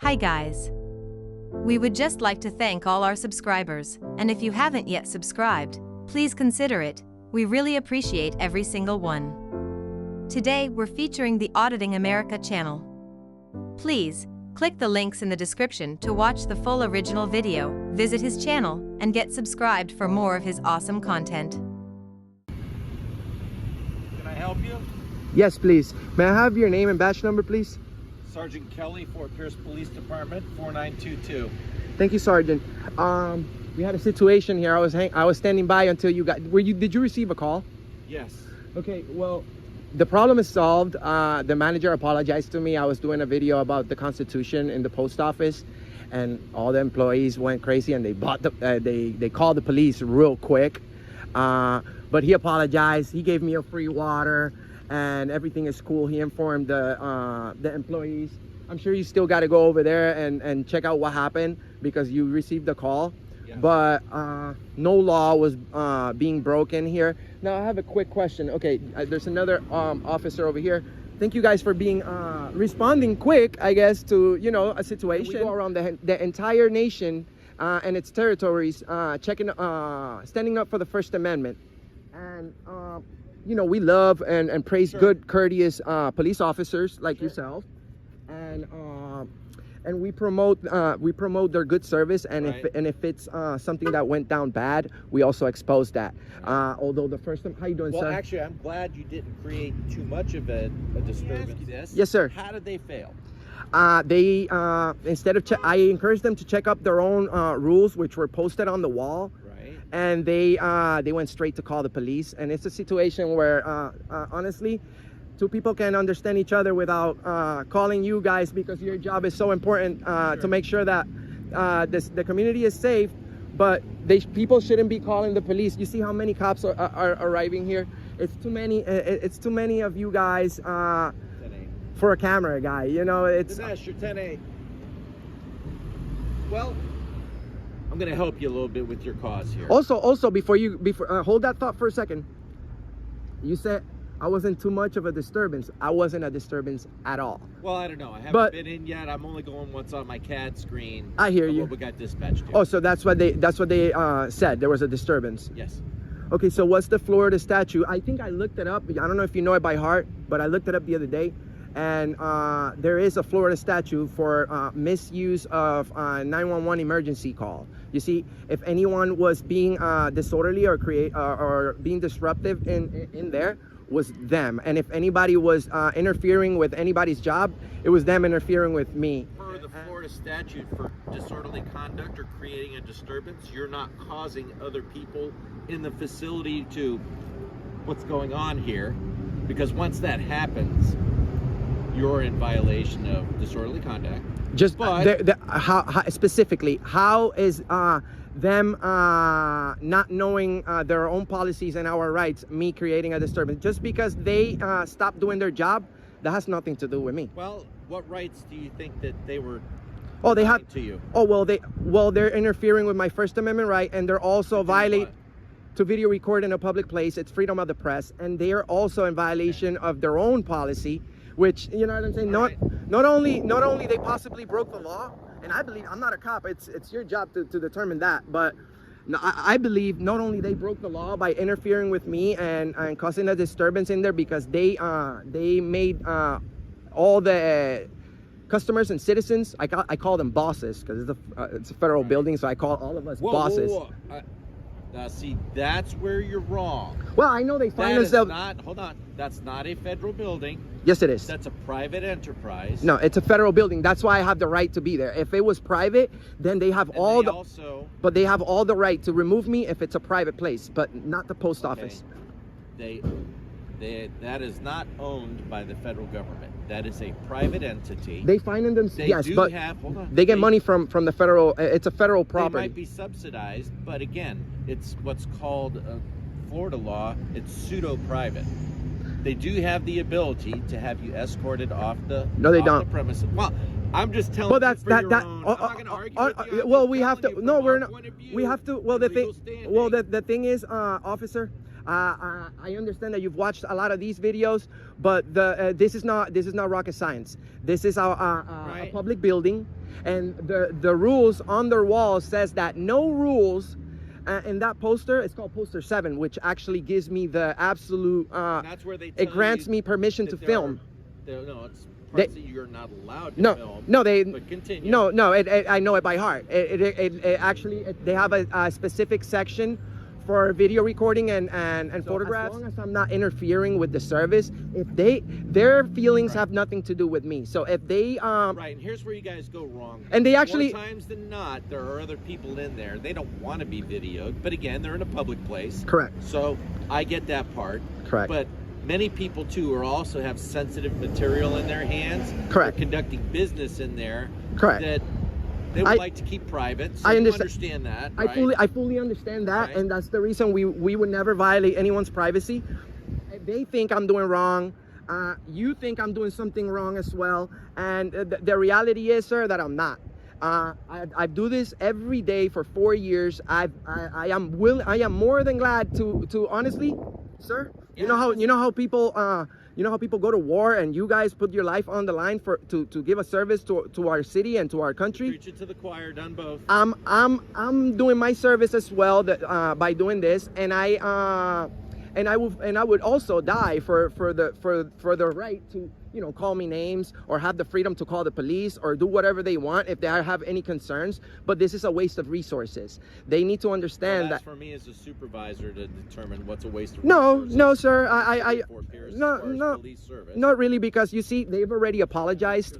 Hi guys. We would just like to thank all our subscribers, and if you haven't yet subscribed, please consider it. We really appreciate every single one. Today we're featuring the Auditing America channel. Please, click the links in the description to watch the full original video, visit his channel, and get subscribed for more of his awesome content. Can I help you? Yes, please. May I have your name and badge number, please? Sergeant Kelly, Fort Pierce Police Department, 4922. Thank you, Sergeant. We had a situation here. I was standing by until you got. Did you receive a call? Yes. Okay. Well, the problem is solved. The manager apologized to me. I was doing a video about the Constitution in the post office, and all the employees went crazy and they they called the police real quick. But he apologized. He gave me a free water, and everything is cool. He informed the employees. I'm sure you still got to go over there and check out what happened because you received the call. Yes. But no law was being broken here. Now I have a quick question. Okay, there's another officer over here. Thank you guys for being responding quick, I guess, to a situation. We go around the entire nation and its territories, standing up for the First Amendment, and we love and praise good, courteous police officers like yourself, and we promote their good service, and right. if it's something that went down bad, we also expose that. Although the first time, how you doing, Well, sir? actually, I'm glad you didn't create too much of a disturbance. Yes, sir. How did they fail? They instead of I encouraged them to check up their own rules, which were posted on the wall. Right. And they went straight to call the police, and it's a situation where honestly, two people can understand each other without calling you guys, because your job is so important to make sure that the community is safe. But people shouldn't be calling the police. You see how many cops are arriving here? It's too many. It's too many of you guys for a camera guy. It's. Dinesh, 10A. Well, I'm going to help you a little bit with your cause here. Also, before hold that thought for a second. You said I wasn't too much of a disturbance. I wasn't a disturbance at all. Well, I don't know. I haven't been in yet. I'm only going what's on my CAD screen. I hear you. What we got dispatched to. Oh, so that's what they said. There was a disturbance. Yes. Okay, so what's the Florida statute? I think I looked it up. I don't know if you know it by heart, but I looked it up the other day. And there is a Florida statute for misuse of 911 emergency call. You see, if anyone was being disorderly or being disruptive in there, was them. And if anybody was interfering with anybody's job, it was them interfering with me. Per the Florida statute for disorderly conduct or creating a disturbance, you're not causing other people in the facility to what's going on here, because once that happens, you're in violation of disorderly conduct. Just how specifically, how is them not knowing their own policies and our rights, me creating a disturbance? Just because they stopped doing their job, that has nothing to do with me. Well, what rights do you think that they were they have to you? Oh, they're interfering with my First Amendment right, and they're also violating to video record in a public place. It's freedom of the press, and they are also in violation of their own policy, which, you know what I'm saying? Not only they possibly broke the law, and I believe, I'm not a cop, it's your job to determine that, but I believe not only they broke the law by interfering with me and causing a disturbance in there, because they made all the customers and citizens, I call them bosses, because it's a federal building, so I call all of us bosses. Now, see, that's where you're wrong. Well, I know they find themselves. Hold on. That's not a federal building. Yes, it is. That's a private enterprise. No, it's a federal building. That's why I have the right to be there. If it was private, then they have but they have all the right to remove me if it's a private place, but not the post office. That is not owned by the federal government. That is a private entity. They finance them. Yes, but hold on. They get money from the federal. It's a federal property. They might be subsidized, but again, it's what's called Florida law. It's pseudo-private. They do have the ability to have you escorted off the premises. Well, I'm just telling. Well, that's you I'm not going to argue with you. Well, we have to. No, we're not. We have to. Well, the thing is, officer. I understand that you've watched a lot of these videos, but this is not rocket science. This is a public building, And the rules on their wall says that no rules. In that poster, it's called poster 7, which actually gives me the absolute, that's where they tell it grants me permission to film. No, it's parts that you're not allowed to film. No, but continue. No, I know it by heart. They have a specific section for video recording and photographs. As long as I'm not interfering with the service, if their feelings have nothing to do with me. So if they right, and here's where you guys go wrong. And they actually, more times than not, there are other people in there. They don't want to be videoed, but again, they're in a public place. Correct. So I get that part. Correct. But many people too are also have sensitive material in their hands. Correct. They're conducting business in there. Correct. That they would like to keep private. So I you understand that. Right? I fully understand that, right. and that's the reason we would never violate anyone's privacy. If they think I'm doing wrong, you think I'm doing something wrong as well, and the reality is, sir, that I'm not. I do this every day for 4 years. I am more than glad to honestly, sir. Yeah. You know how people go to war, and you guys put your life on the line to give a service to our city and to our country. Preach it to the choir, done both. I'm doing my service as well by doing this, and I would also die for the right to call me names or have the freedom to call the police or do whatever they want if they have any concerns. But this is a waste of resources. They need to understand that's that. for me as a supervisor to determine what's a waste of resources. No, sir. No, police service. Not really, because you see, they've already apologized.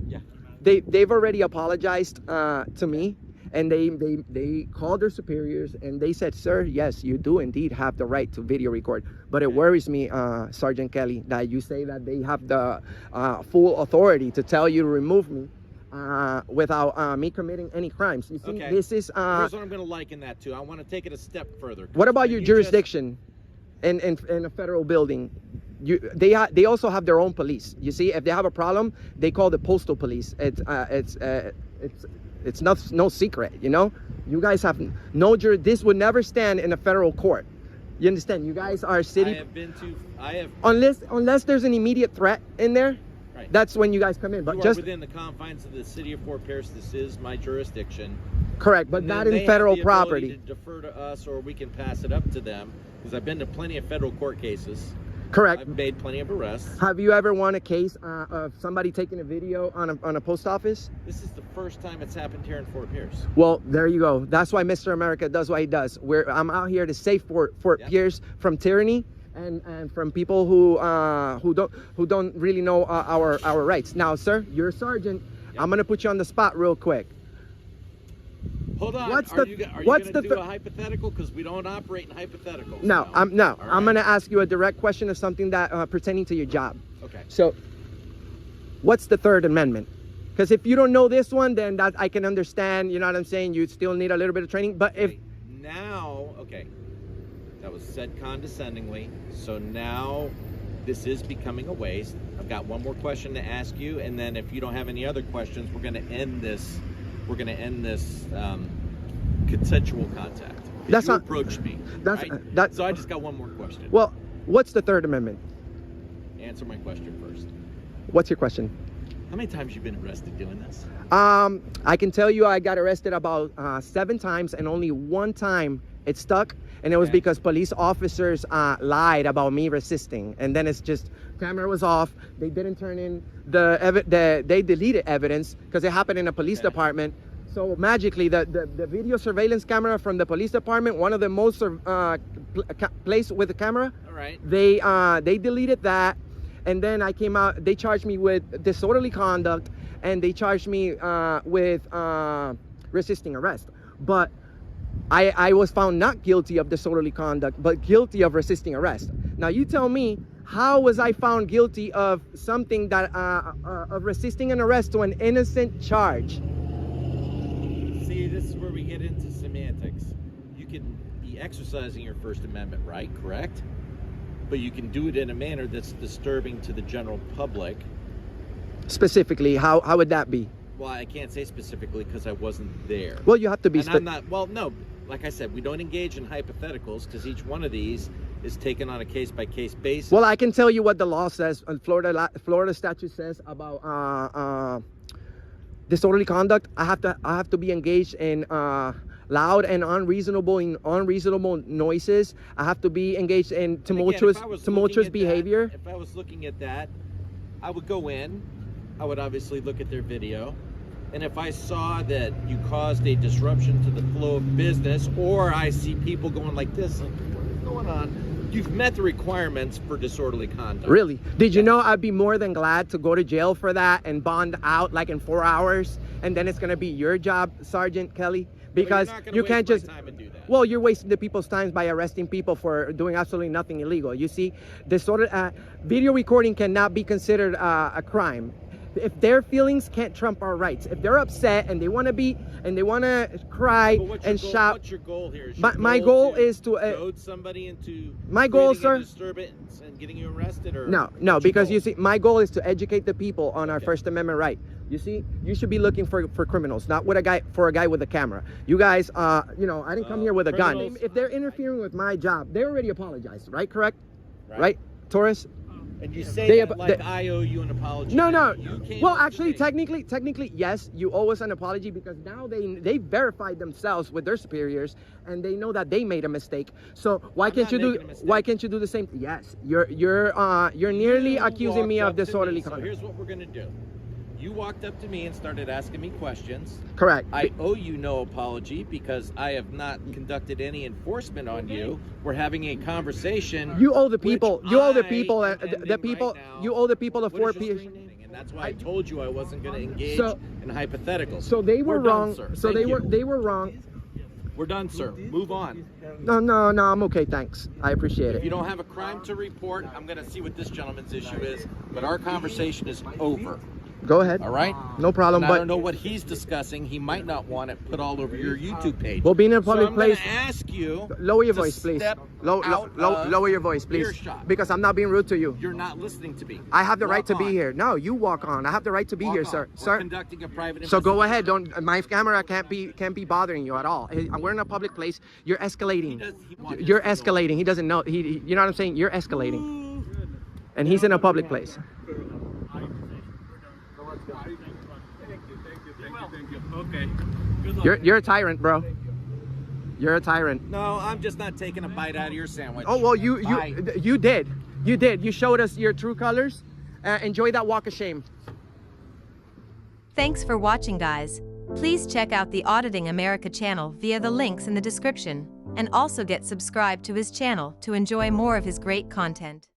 Yeah. They've already apologized to me. And they called their superiors and they said, sir, yes, you do indeed have the right to video record. But it worries me, Sergeant Kelly, that you say that they have the full authority to tell you to remove me without me committing any crimes. You see, this is... Here's what I'm going to liken that to. I want to take it a step further. What about your jurisdiction in a federal building? They also have their own police. You see, if they have a problem, they call the postal police. It's no secret, You guys have no jury. This would never stand in a federal court. You understand? You guys are city. Unless there's an immediate threat in there, right. That's when you guys come in. But just within the confines of the city of Fort Pierce, this is my jurisdiction. Correct, but not in federal property. To defer to us, or we can pass it up to them, because I've been to plenty of federal court cases. Correct. I've made plenty of arrests. Have you ever won a case of somebody taking a video on a post office? This is the first time it's happened here in Fort Pierce. Well, there you go. That's why Mr. America does what he does. I'm out here to save Fort Pierce from tyranny and from people who don't really know our rights. Now, sir, you're a sergeant. Yep. I'm gonna put you on the spot real quick. Hold on. Are you going to do a hypothetical? Because we don't operate in hypotheticals. No, I'm going to ask you a direct question of something that pertaining to your job. Okay. So, what's the Third Amendment? Because if you don't know this one, then that I can understand. You know what I'm saying? You still need a little bit of training. But if now, okay, that was said condescendingly. So now, this is becoming a waste. I've got one more question to ask you, and then if you don't have any other questions, we're going to end this. We're going to end this consensual contact. That's not approached me. So I just got one more question. Well, what's the Third Amendment? Answer my question first. What's your question? How many times you been arrested doing this? I can tell you I got arrested about 7 times, and only one time it stuck, and it was because police officers lied about me resisting, and then it's just camera was off. They didn't turn in they deleted evidence because it happened in a police department. So magically, the video surveillance camera from the police department, one of the most placed with the camera. All right. They deleted that, and then I came out. They charged me with disorderly conduct, and they charged me with resisting arrest. But I was found not guilty of disorderly conduct, but guilty of resisting arrest. Now you tell me, how was I found guilty of something that of resisting an arrest to an innocent charge? See, this is where we get into semantics. You can be exercising your First Amendment right, correct? But you can do it in a manner that's disturbing to the general public. Specifically, how would that be? Well, I can't say specifically because I wasn't there. Well, you have to be. And I'm not. Well, no. Like I said, we don't engage in hypotheticals because each one of these is taken on a case-by-case basis. Well, I can tell you what the law says. Florida statute says about disorderly conduct, I have to be engaged in loud and unreasonable noises. I have to be engaged in tumultuous behavior. If I was looking at that, I would go in, I would obviously look at their video, and if I saw that you caused a disruption to the flow of business, or I see people going like this, like, what is going on? You've met the requirements for disorderly conduct. Really? Did you know I'd be more than glad to go to jail for that and bond out like in 4 hours, and then it's gonna be your job, Sergeant Kelly? Because you can't just, well, you're wasting the people's time by arresting people for doing absolutely nothing illegal. You see, video recording cannot be considered a crime. If their feelings can't trump our rights, if they're upset and they want to cry and shout. What's your goal here? My goal is to goad somebody into my goal, sir, disturbance and getting you arrested, or no, because you see, my goal is to educate the people on our First Amendment right. You see, you should be looking for criminals, not with a guy with a camera. You guys, you know, I didn't come here with a gun. If they're interfering with my job, they already apologized, right? Correct? Right, Taurus? And you say I owe you an apology. No. Well, actually, technically, yes, you owe us an apology, because now they verified themselves with their superiors and they know that they made a mistake. So why can't you do the same? Yes, you're nearly accusing me of disorderly conduct. So here's what we're gonna do. You walked up to me and started asking me questions. Correct. I owe you no apology because I have not conducted any enforcement on you. We're having a conversation. You owe the people. You owe the people. You owe the people the 4 P. And that's why I told you I wasn't going to engage in hypotheticals. So they were wrong. Done, so they were wrong. We're done, sir. Move on. No, I'm okay, thanks. I appreciate it. If you don't have a crime to report, I'm going to see what this gentleman's issue is. But our conversation is over. Go ahead. All right? No problem. And I don't know what he's discussing. He might not want it put all over your YouTube page. Well, being in a public place. I'm going to ask you. Lower your voice, please. Lower your voice, please. Earshot. Because I'm not being rude to you. You're not listening to me. I have the right to be here. No, you walk on. I have the right to be here, sir. We're conducting a private So go ahead. Don't. My camera can't be bothering you at all. We're in a public place. You're escalating. You're escalating. He doesn't know. You know what I'm saying? You're escalating. And he's in a public place. Okay. You're a tyrant, bro. You're a tyrant. No, I'm just not taking a bite out of your sandwich. Oh well, you did. You showed us your true colors. Enjoy that walk of shame. Thanks for watching, guys. Please check out the Auditing America channel via the links in the description, and also get subscribed to his channel to enjoy more of his great content.